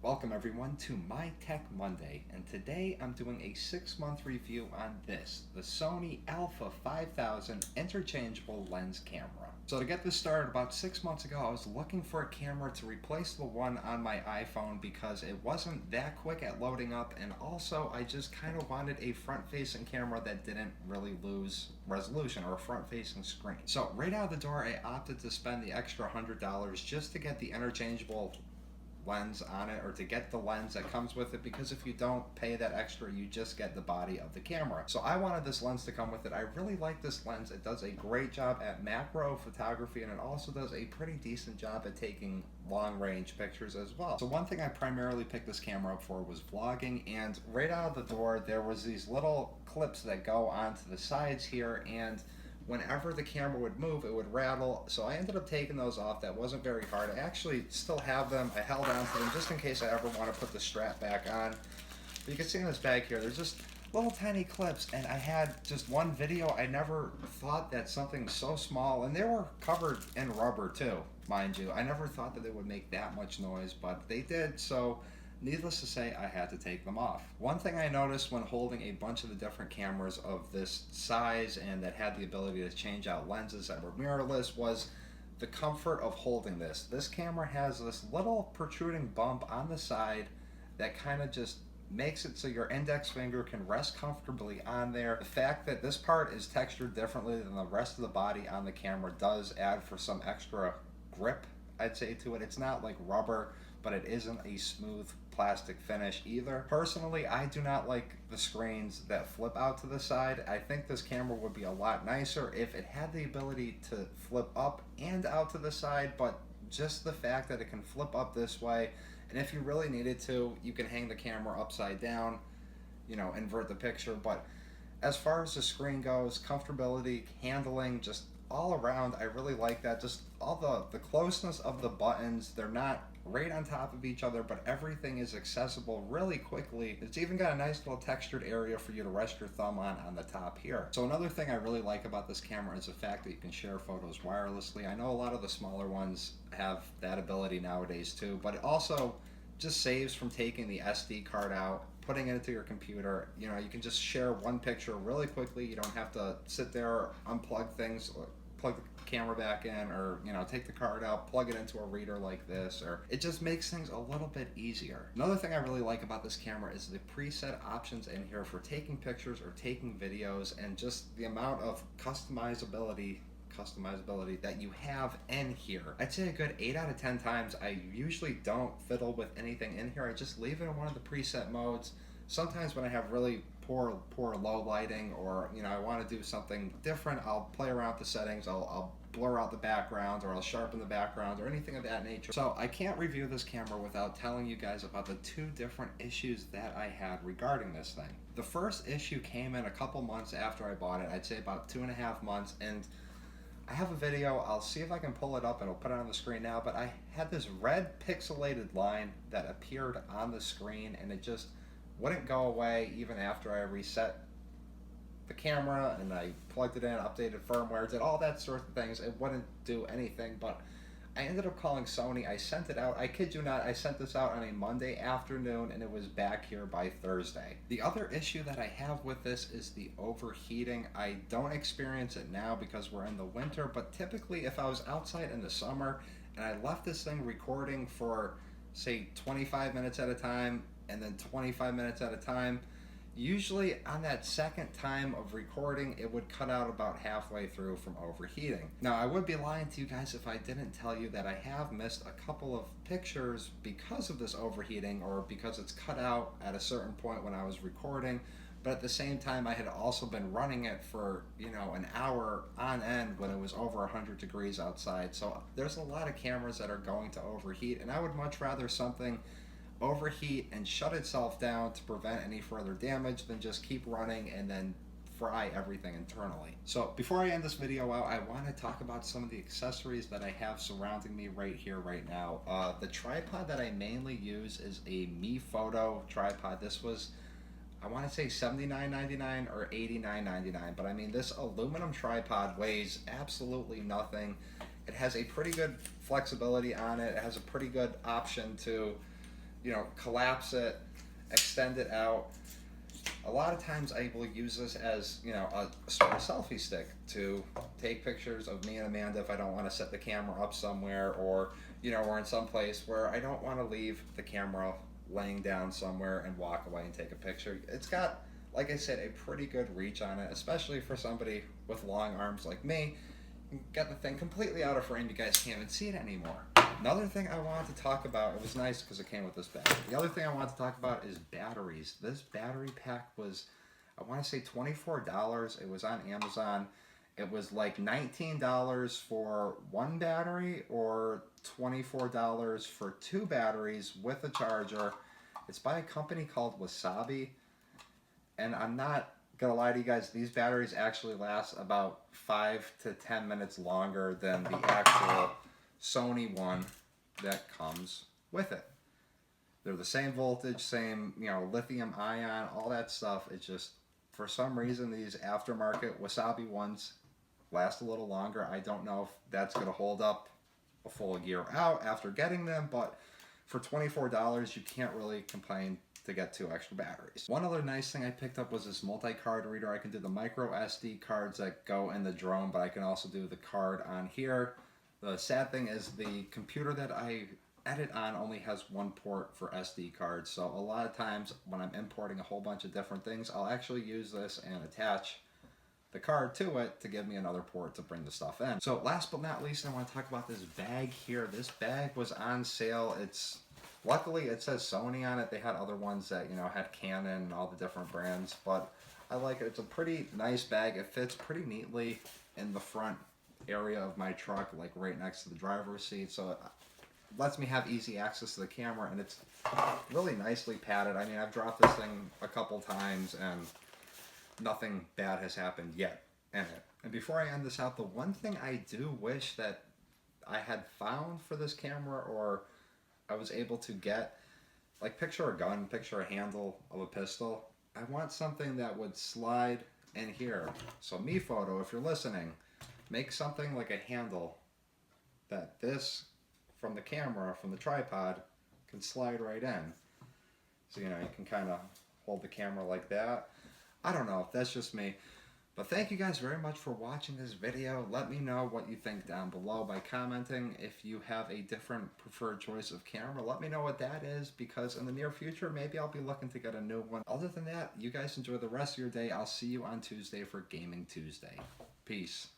Welcome everyone to My Tech Monday, and today I'm doing a 6-month review on this, the Sony A5000 interchangeable lens camera. So to get this started, about 6 months ago I was looking for a camera to replace the one on my iPhone because it wasn't that quick at loading up, and also I just kind of wanted a front-facing camera that didn't really lose resolution, or a front-facing screen. So right out the door I opted to spend the extra $100 just to get the interchangeable lens on it, or to get the lens that comes with it, because if you don't pay that extra you just get the body of the camera. So I wanted this lens to come with it. I really like this lens. It does a great job at macro photography, and it also does a pretty decent job at taking long range pictures as well. So one thing I primarily picked this camera up for was vlogging, and right out of the door there was these little clips that go onto the sides here, and whenever the camera would move, it would rattle. So I ended up taking those off. That wasn't very hard. I actually still have them. I held on to them just in case I ever want to put the strap back on. But you can see in this bag here, there's just little tiny clips, and I had just one video. I never thought that something so small, and they were covered in rubber too, mind you. I never thought that they would make that much noise, but they did. So needless to say, I had to take them off. One thing I noticed when holding a bunch of the different cameras of this size and that had the ability to change out lenses that were mirrorless was the comfort of holding this. This camera has this little protruding bump on the side that kind of just makes it so your index finger can rest comfortably on there. The fact that this part is textured differently than the rest of the body on the camera does add for some extra grip, I'd say, to it. It's not like rubber, but it isn't a smooth plastic finish either. Personally, I do not like the screens that flip out to the side. I think this camera would be a lot nicer if it had the ability to flip up and out to the side, but just the fact that it can flip up this way, and if you really needed to, you can hang the camera upside down, you know, invert the picture. But as far as the screen goes, comfortability, handling, just all around, I really like that. Just all the closeness of the buttons, they're not right on top of each other, but everything is accessible really quickly. It's even got a nice little textured area for you to rest your thumb on the top here. So another thing I really like about this camera is the fact that you can share photos wirelessly. I know a lot of the smaller ones have that ability nowadays too, but it also just saves from taking the SD card out, putting it into your computer. You know, you can just share one picture really quickly. You don't have to sit there, unplug things, or plug the camera back in, or, you know, take the card out, plug it into a reader like this, or it just makes things a little bit easier. Another thing I really like about this camera is the preset options in here for taking pictures or taking videos, and just the amount of customizability that you have in here. I'd say a good 8 out of 10 times I usually don't fiddle with anything in here. I just leave it in one of the preset modes. Sometimes when I have really poor low lighting, or, you know, I want to do something different, I'll play around with the settings. I'll blur out the background, or I'll sharpen the background, or anything of that nature. So I can't review this camera without telling you guys about the 2 different issues that I had regarding this thing. The first issue came in a couple months after I bought it. I'd say about 2.5 months, and I have a video. I'll see if I can pull it up and I'll put it on the screen now, but I had this red pixelated line that appeared on the screen, and it just wouldn't go away even after I reset the camera and I plugged it in, updated firmware, did all that sort of things. It wouldn't do anything. But I ended up calling Sony. I sent it out. I kid you not, I sent this out on a Monday afternoon, and it was back here by Thursday. The other issue that I have with this is the overheating. I don't experience it now because we're in the winter, but typically if I was outside in the summer and I left this thing recording for, say, 25 minutes at a time, and then 25 minutes at a time, usually on that second time of recording, it would cut out about halfway through from overheating. Now, I would be lying to you guys if I didn't tell you that I have missed a couple of pictures because of this overheating, or because it's cut out at a certain point when I was recording. But at the same time, I had also been running it for, you know, an hour on end when it was over 100 degrees outside. So there's a lot of cameras that are going to overheat, and I would much rather something overheat and shut itself down to prevent any further damage than just keep running and then fry everything internally. So before I end this video out, I want to talk about some of the accessories that I have surrounding me right here, right now. The tripod that I mainly use is a Mi Photo tripod. This was, I want to say $79.99 or $89.99, but I mean, this aluminum tripod weighs absolutely nothing. It has a pretty good flexibility on it. It has a pretty good option to collapse it, extend it out. A lot of times I will use this as, a sort of selfie stick to take pictures of me and Amanda if I don't want to set the camera up somewhere, or, we're in some place where I don't want to leave the camera laying down somewhere and walk away and take a picture. It's got, like I said, a pretty good reach on it, especially for somebody with long arms like me. You got the thing completely out of frame, you guys can't even see it anymore. Another thing I wanted to talk about, it was nice because it came with this bag. The other thing I wanted to talk about is batteries. This battery pack was, I want to say $24. It was on Amazon. It was like $19 for one battery or $24 for two batteries with a charger. It's by a company called Wasabi. And I'm not gonna lie to you guys, these batteries actually last about 5 to 10 minutes longer than the actual Sony one that comes with it. They're the same voltage, same, lithium ion, all that stuff. It's just, for some reason, these aftermarket Wasabi ones last a little longer. I don't know if that's gonna hold up a full year out after getting them, but for $24, you can't really complain to get 2 extra batteries. One other nice thing I picked up was this multi-card reader. I can do the micro SD cards that go in the drone, but I can also do the card on here. The sad thing is the computer that I edit on only has one port for SD cards, so a lot of times when I'm importing a whole bunch of different things, I'll actually use this and attach the card to it to give me another port to bring the stuff in. So last but not least, I want to talk about this bag here. This bag was on sale. Luckily, it says Sony on it. They had other ones that, had Canon and all the different brands, but I like it. It's a pretty nice bag. It fits pretty neatly in the front area of my truck, like right next to the driver's seat, so it lets me have easy access to the camera, and it's really nicely padded. I mean, I've dropped this thing a couple times, and nothing bad has happened yet in it. And before I end this out, the one thing I do wish that I had found for this camera, or I was able to get, like, picture a gun, picture a handle of a pistol. I want something that would slide in here. So me photo, if you're listening, make something like a handle that this, from the camera, from the tripod, can slide right in. So, you can kind of hold the camera like that. I don't know, that's just me. But thank you guys very much for watching this video. Let me know what you think down below by commenting. If you have a different preferred choice of camera, let me know what that is, because in the near future, maybe I'll be looking to get a new one. Other than that, you guys enjoy the rest of your day. I'll see you on Tuesday for Gaming Tuesday. Peace.